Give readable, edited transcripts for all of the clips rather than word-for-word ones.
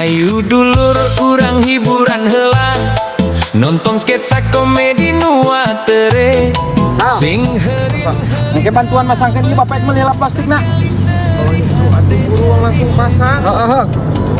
Hayu dulur urang hiburan heula nonton sketsa komedi nuatere sing heureun Oke bantuan masangkan ini bapak melihap plastik nak. Kalau itu atuh buruan langsung pasang.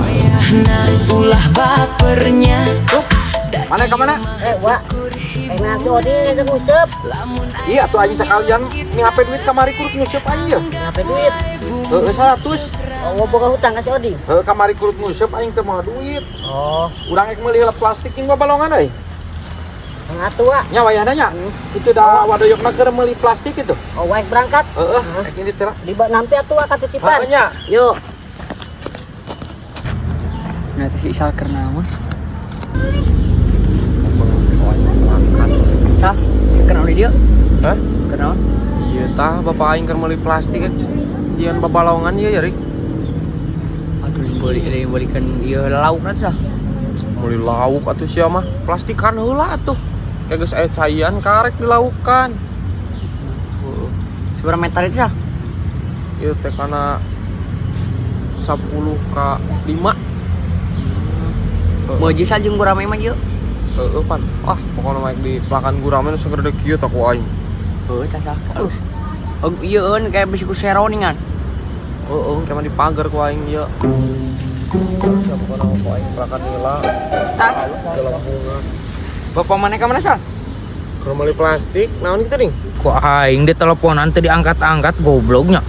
wayahna ulah bapernya Mana ke mana? Wak. Enak tuh di ngusep. Iya tuh aja sekalian ini HP duit kamari kurut ngusep aja. Apa duit? 100. Oh, boga hutang ka Odi. Kamari kurut ngusep aing teu moal duit. Oh, Urang ek melihap plastik ini balongan euy. ngatu Wak. Nya wayahna nya. Itu da wadoyokna keur meuli plastik itu. Oh, wae berangkat. Ek ini teh. Di nanti atuh Wak katitipan. Nya. Yuk. Nanti si Isal keur naon? Sal, kenal dia? Hah? Kenal? Iya tah bapak aing keur meuli plastik kan. Ieu babalongan ieu ya Rik. Aduh balikan dia lauk nanti sah. Meuli lauk atuh sia mah. Plastikan heula atuh. Kayak geus aya caian karek dilaukan. Seberapa meter itu sah? Ieu teh kana 10 ka 5. Mau aja saja gurame mah yuk. Pan. Pokoknya maik di pelakan gurame nu segede kieu tak ku aing. Cacah. Terus. Oh iya kayak besi ku seroningan. Kayak di pagar ku aing ieu. Siapa kana ku aing pelakan heula. Tak. Dalam bunga. Bapak mana ke mana sah? Keur meuli plastik, naon kitu ning? Kok aing di teleponan teh diangkat-angkat gobloknya.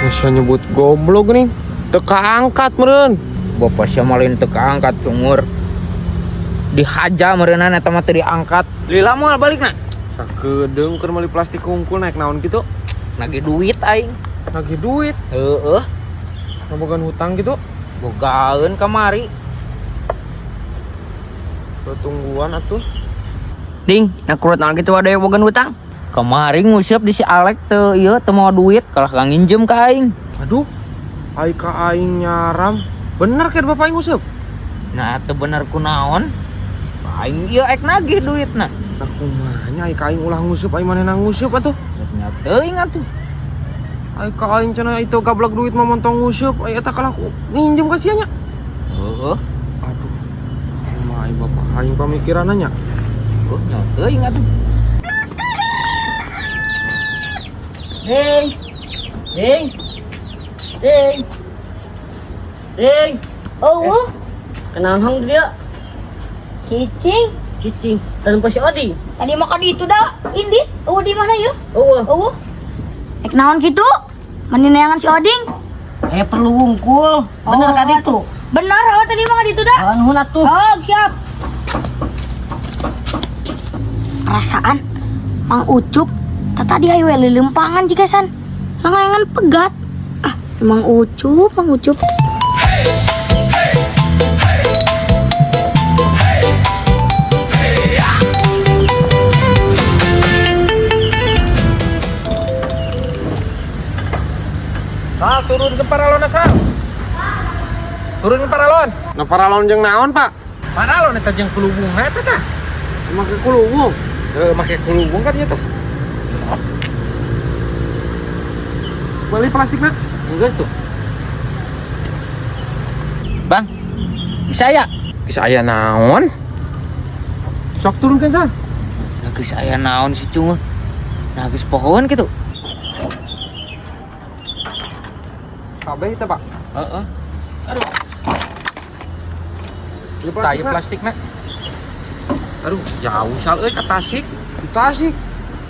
Bisa nyebut goblok nih. Teu kaangkat meureun. Bapak sia malin teu kaangkat cungur. Dihaja meureunna eta mah teu diangkat. Lila moal balikna. Sakedeung keur meuli plastik hungkul naik naon kitu? Nagih duit aing. Lagi duit, Heueuh, ngabogan hutang gitu. bogaeun kamari. Pertungguan atuh. Ding, nak kurut naon gitu ada yang bogan hutang. Kamari nguseup di si Alek teu ieu teu mau duit kalah ka nginjem ka aing. Aduh, ai ka aing nyaram. Bener kan bapak aing nguseup? Nah teu bener kunaon? Aing ieu ek nagih duitna. Nah kumanya ai ka aing ulah nguseup ai manehna nguseup atuh. Nya teuing atuh. Ai ka aing cenah itu gablak duit mah montong nguseup ai eta kalah nginjem ka sia nya. Heueuh, Aduh. Emang ai bapak aing pamikiranna nya. nya teuing atuh. Ding. Ding. Ding. Ding. Oh, Kenal hang dia. cicing. Cicing. Dan si Odi. Tadi makan di itu dah. Ini. Oh, di mana yuk? Oh, Oh. Ek naon gitu? Maninayangan si Oding. saya perlu wungkul. Bener kan itu? Benar, oh, tadi makan di itu dah. Lawan hunat tuh. Oh, siap. Perasaan Mang Ucup tadi ayo lilimpangan jika san. Langangan pegat. Mang Ucup, Mang Ucup. Sal, turun ke paralon asal. Turun ke paralon. Nah paralon jeung naon, Pak? Paralon eta jeung kulubung eta tah. Make kulubung. Make kulubung kan ieu tuh. Beli plastikna. Geus tuh. Bang, bisa ya? Geus aya naon? Sok turunkeun Sal. Nah, geus aya naon si cungur? Nah, geus pohon gitu. Kabeh teh, Pak. Heeh. Beli Tai plastikna. plastikna. Aduh, jauh sal euy ka Tasik. Di Tasik.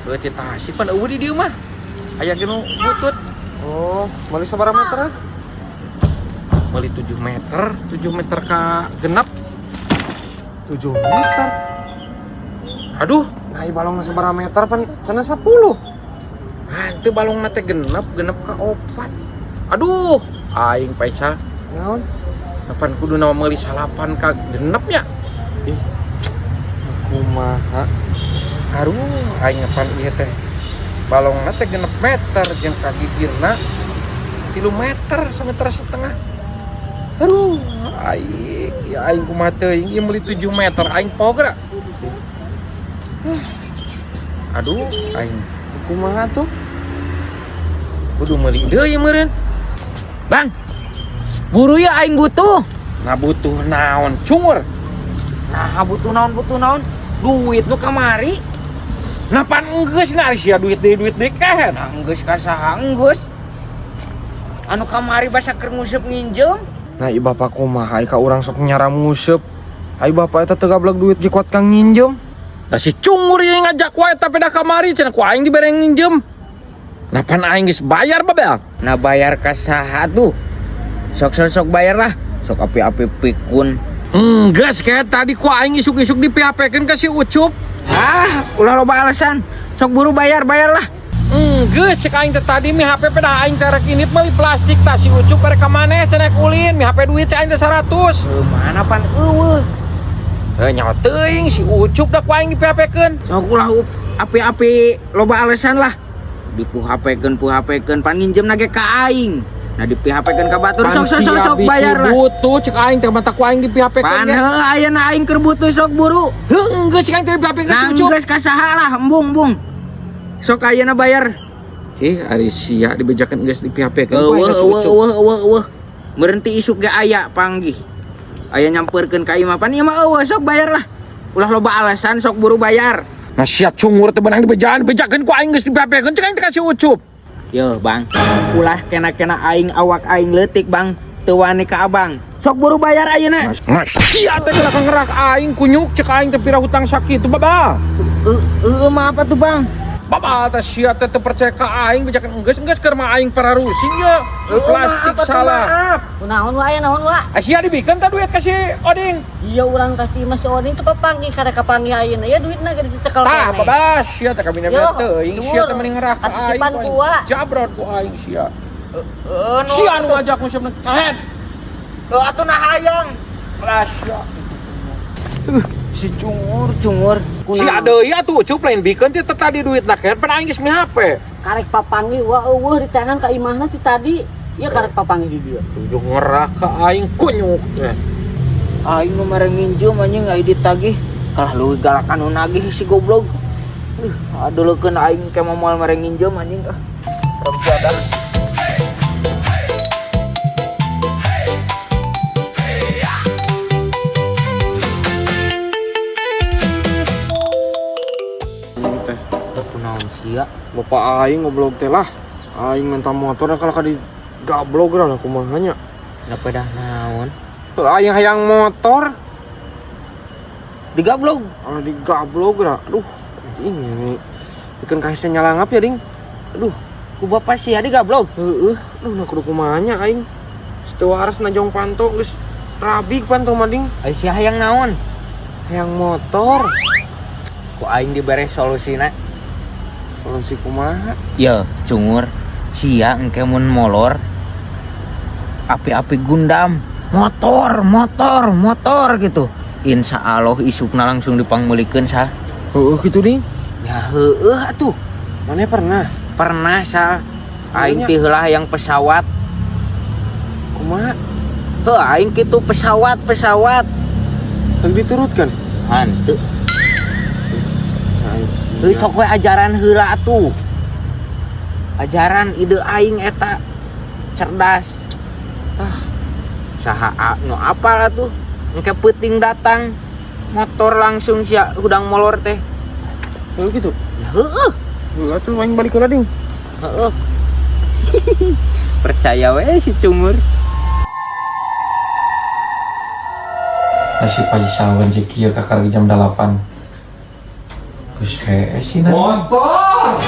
Euy ti Tasik pan eueuh di dieu mah. Aya ginu butut. Oh, beli sabaraha meter? Beli 7 meter, 7 meter ka genep. 7 meter. Aduh, Nah, balongna sabaraha meter pan cenah 10. hanteu balongna teh genep ka 4. Aduh, aing paisa. Naon? Kapan kudu nama meuli salapan ka genep nya. Ih. Kumaha? Aduh, aing ngepan ieu teh. Balongna teh genep meter jeung ka gigirna 3 meter, 1,5 meter. Aduh, aing kumaha teuing ieu meuli 7 meter aing pogra. Aduh, aing Kumaha tuh? kudu meuli deui meureun. Bang. Buru ya aing butuh. Nah butuh naon cungur. Nah, butuh naon? Duit nu kamari. Napan enggeus na sia duit deui kehen. Nah, enggeus ka saha enggeus. Anu kamari basa keur nguseup nginjem. Nah ieu bapak kumaha ka urang sok nyaram nguseup. Ai bapak eta teu gablek duit ge kuat kang nginjem. Da si cungur yang ngajak wae tapi da kamari cenah ku aing dibere nginjem. Napan aing geus bayar babel. Nah, bayar ka saha tuh? Sok bayar lah. Sok api-api pikun. Enggeus kayak tadi ku aing isuk-isuk di PHP-keun ka si Ucup. Ulah loba alasan. Sok buru bayar lah. Enggeus cek aing teh tadi mi HP dah aing terek ini meuli plastik tah si Ucup karek ka maneh cenah ulin mi HP duit cek aing teh 100. Mana pan eueuh. Nyawa teuing si Ucup dah ku aing di PHP-keun. Sok ulah api-api loba alasan lah. Di PHP-keun pan nginjem nage ka aing. Nah di PHP-keun ka batur sok bayar lah. Butuh cek aing teh mata ku aing di PHP-keun. Pan heuh ayeuna aing keur butuh sok buru. Enggeus cek aing teh di PHP-keun si Ucup. Geus ka saha lah embung. Sok ayeuna bayar. Ari sia dibejakeun geus di PHP-keun. Eueuh. Berhenti isuk ge aya panggih. Aya nyamperkeun ka imah pan ieu mah eueuh sok bayar lah. Ulah loba alasan sok buru bayar. Nah sia cungur teh beunang dibejakeun ku aing geus di PHP-keun cek aing teh ka si Ucup. Yo bang, ulah kena aing awak aing leutik bang, teu wani ka abang. Sok buru bayar ayeuna. Sia teh geus ngerak aing kunyuk cek aing teh pira hutang sakitu baba. Mah apa tuh bang? Baba teh sia teh teu percaya ka aing bejakeun enggeus keur mah aing pararusi nya. Plastik salah. Naon wae naon wae. Sia dibikeun teh duit ka si Oding. Iya urang kasih Mas Oding teu papanggih kada kapanggih ayeuna ya duitna geus dicekel Tah keneh. baba sia teh kabina teuing sia teh mending ngerak ka aing. Titipan gua. Jabrot ku aing sia. Sia anu ngajak ku sia kahen. Atuh nah hayang. Lah sia. Si cungur. Si adeui atuh Ucup lain bikeun teh tadi duit na kahen pan aing geus mi HP. Karek papanggih wa eueuh di tangan ka imahna ti tadi. Ieu karek papanggih di dieu. Tujuh ngerak ka aing kunyuk teh. Aing nu mere nginjem anjing aya ditagih. Kalah leuwih galak anu nagih si goblok. Adeulekeun aing ke moal mere nginjem anjing ah. Serem jadah. Kunaon sia? Bapak aing ngoblok teh lah. Aing minta motor da kalau di gablok lah kumaha nya. Da pedah naon? Aing hayang motor Digablok. di gablok lah. Aduh, ini bikin kasih nyalangap ya ding. Aduh, Ku bapak sia digablok. aduh nah kudu kumaha nya aing. Teu waras najong panto geus rabi panto mah ding. Ai sia hayang naon? Hayang motor. Ku aing dibere solusina. Solusi kumaha? Ya, cungur. Sia engke mun molor. Api-api Gundam. Motor gitu. Insya Allah isukna langsung dipangmeulikeun sah. Heueuh kitu ding. Ya heueuh atuh. Maneh pernah? Pernah sah. Aing teh heula hayang pesawat. Kumaha? Heuh aing kitu pesawat. Teu diturutkeun. Hanteu. Heuh sok we ajaran heula atuh. Ajaran ide aing eta cerdas. Saha nu apal atuh. Engke peuting datang motor langsung sia hudang molor teh. Heueuh kitu. Ya heueuh. Heueuh atuh aing balik heula ding. Heeh. Percaya we si cungur. Masih pagi sawan si kieu kakak jam 8. Terus kayak sih Motor!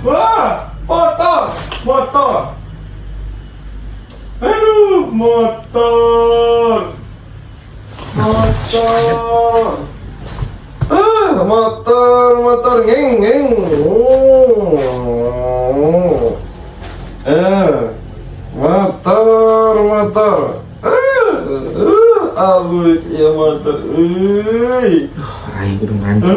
Wah! Motor! Aduh, motor! Motor, ngeng. Motor. Halus ya motor. aing kudu ngantuk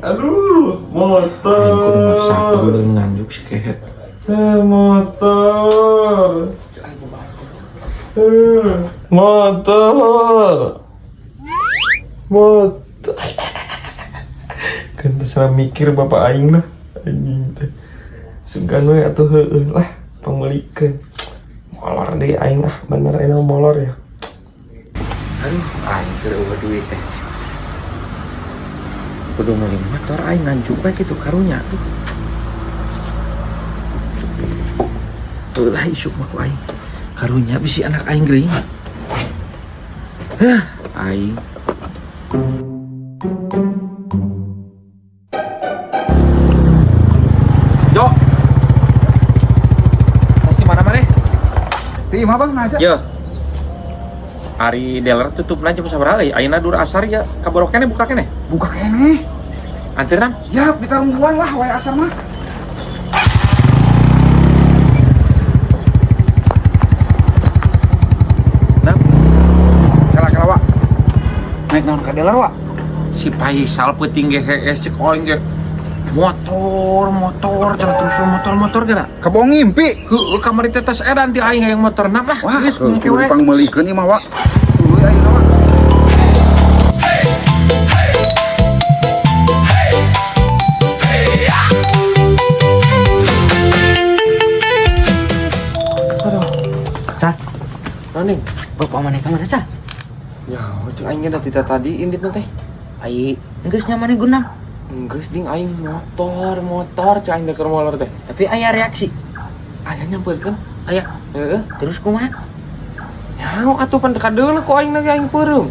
Aduh, motor. aing kudu masak kudu nganjuk si kehet Motor. Kan terserah mikir bapak aing lah. Anjing teh. Sungkan we atuh heueuh lah pamelikeun. Molor deh aing ah, bener ini molor ya. Aduh, aing keur eueuh duit teh. Kudu meuli motor aing nganjuk bae kitu karunya tuh. Tuh lah isuk mah ku aing. Karunya bisi anak aing geuing. Hah, aing. Jo. Tas di mana-mana? Di imah Bang aja. Yo. Ari dealer tutup aja sabaraha euy. Ayeuna dur asar ya kaborok keneh buka keneh. Buka kene. Anteurna? Ya, di tarungguan lah wae asar mah. Nah, Kala Wak. Naik naon ka dealer Wak? si Faisal peuting ge hees cek oing ge motor jangan terus motor geura. Kebong ngimpi. Heueuh kamari teh tos edan ti aing hayang motor nah lah. Wah, Geus kudu engke we. pangmeulikeun ieu mah Wak. Tuluy ayeuna Wak. Maning. Bapak mana kamar aja? Ya, cek aing geus tita tadi indit teh. Ai, geus nyaman gunang. Geus ding aing motor cek aing keur molor teh. Tapi aya reaksi. Aya nyampeurkeun. Aya. Heeh. Terus kumaha? Nyaho atuh pan kadeul ku aing lagi aing peureum.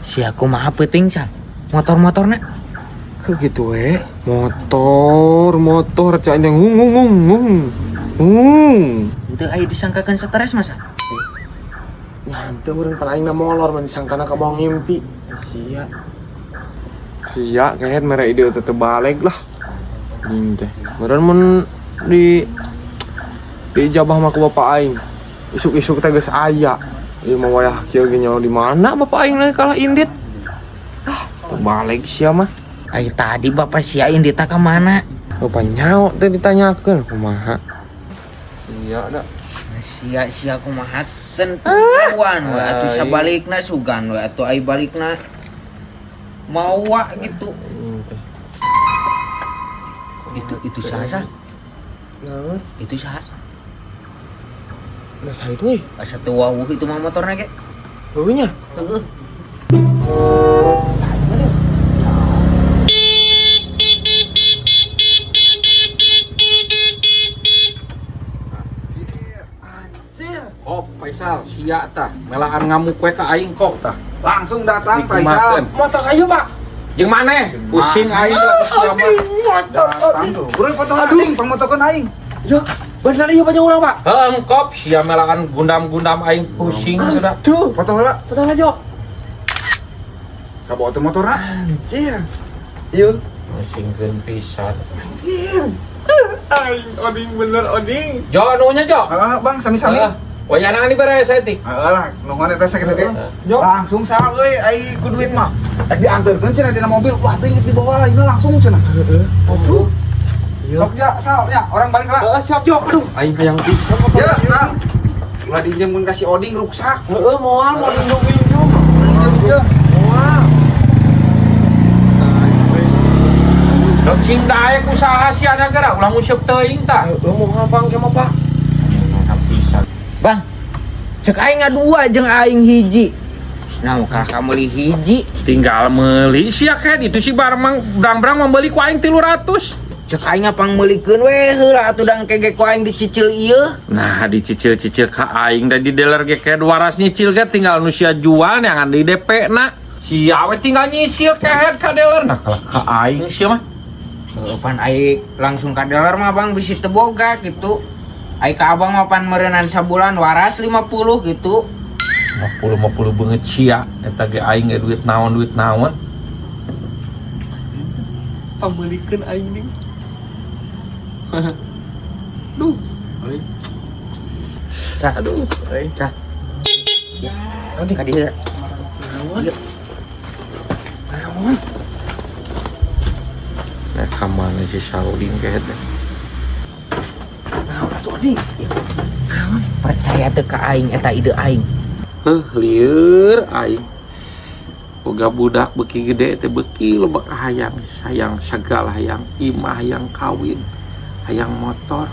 Si aku mah peuting can. Motor-motorna. Ke gitu we. Motor cek aing ngung. Itu aya disangkakan stres masa. Nyante urang pan aing molor man disangkana ka bohong ngimpi. Sia kahet mere ide teh balik lah. Ning teh. Meureun mun di jabah mah ku bapak aing. Isuk-isuk teh geus aya. Ieu mah wayah kieu ge nyaho di mana bapak aing lagi kalah indit. Terbalik sia mah. Ai tadi bapak sia indit ka mana? Bapak nyaho teh ditanyakeun kumaha. Sia da. Sia kumaha tentuan we atuh sabalikna sugan we atuh ai balikna mawa gitu. Itu saha? Naon? Itu saha? Nah, saha itu euy? Asa teu wawuh itu mah motorna ge. Heueuh nya. Heeh. Oh, Faisal, sia tah. Melaan ngamuk we ka aing kok tah. Langsung datang Dikumakeun. Faisal. Motor ayo, Pak. Jeung maneh? Pusing aing lah sia mah. Datang tuh. Urang foto aing, pangmotokeun aing. Ya, bener ieu banyak urang, Pak. Heeh, engkop sia melaan gundam-gundam aing pusing geura. Tuh, foto heula. Foto aja. Kabawa teh motorna. Anjir. Ieu. Pusingkeun pisan. Aing oding bener oding. Jo, nunya Jo. Heeh, Bang, sami-sami. Wayanang di bare saya tik. Heeh lah, nuhun eta sakitu ge. Langsung saha euy, ai ku duit mah. Tadi dianterkeun cenah dina mobil. Wah, teh inget dibawa ini langsung cenah. Aduh. Sok ya, Sal, ya, orang balik lah. Siap Jo. Aduh, aing hayang pisan motor. Ya, Sal. Ulah dinjemkeun kasih oding ruksak. Heeh, moal mau minjem-minjem. Minjem. Moal. Dok sing daek usaha si ada geura ulah nguseup teuing tah. Heueuh moal Bang ke mah Pak. Pisan. Bang, cek aing ngadua jeung aing hiji. Nah, kakak meuli hiji, Tinggal meuli sia kayak itu si Barmang Brang membeli ku aing 300. cek aing apang meulikeun we heula atuh dang kege ku aing dicicil ieu. Nah, dicicil-cicil ka aing dan di dealer ge kayak 200 nyicil ge tinggal nu sia jual neangan di DP na. Sia we tinggal nyisil kayak ka dealer nah kalau ka aing sia mah. Pan aing langsung ka dealer mah Bang bisi teu boga gitu. Aing ka abang mah pan meureunnan sabulan waras 50 gitu. 50 beungeut sia eta ge aing ge duit naon. Pambelikeun aing ning. Duh. Cah, aduh, cah. Ya, nanti ka dieu. Nah, kamana si Saudin kayak teh. Percaya teu ka aing eta ide aing. Lieur aing. Boga budak beki gede teh beki loba hayang sayang segala hayang imah hayang kawin hayang motor.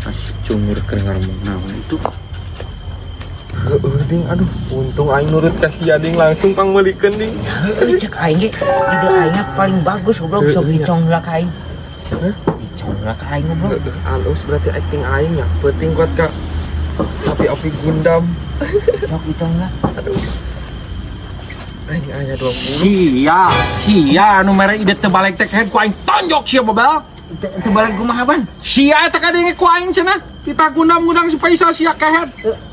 Masih Cungir kedengar mau naon itu. Ding, aduh, untung aing nurut kasih ading langsung pang melikeun ding. Cek aing ge, ide aingnya paling bagus goblok sok dicongrak aing. Dicongrak aing goblok. Alus berarti acting aing ya, penting kuat kak. Tapi api Gundam. Sok dicongrak. Aing aya 20. Sia anu mere ide teu balik teh ku aing tonjok sia babel. Teu balik kumaha ban? Sia eta kadenge ku aing cenah. Kita gundam-gundang supaya Isa sia kehet.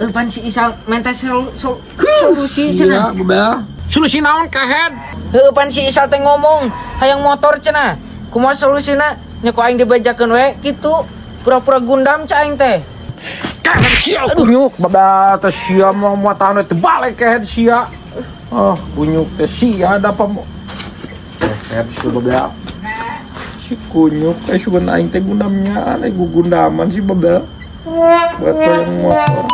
Pan si Isal minta solusi cenah. babel. Solusi naon kehet? Heueuh pan si Isal teh ngomong hayang motor cenah. Kumaha solusina? Nya ku aing dibejakeun we kitu. Pura-pura Gundam ca aing teh. Kehet sia bunyuk babel teh sia mau muatan teh balik kehet sia. Bunyuk teh sia da pam. Kehet sia babel. Si kunyuk teh sugan aing teh gundamnya, aing gundaman si babel. Buat yang motor.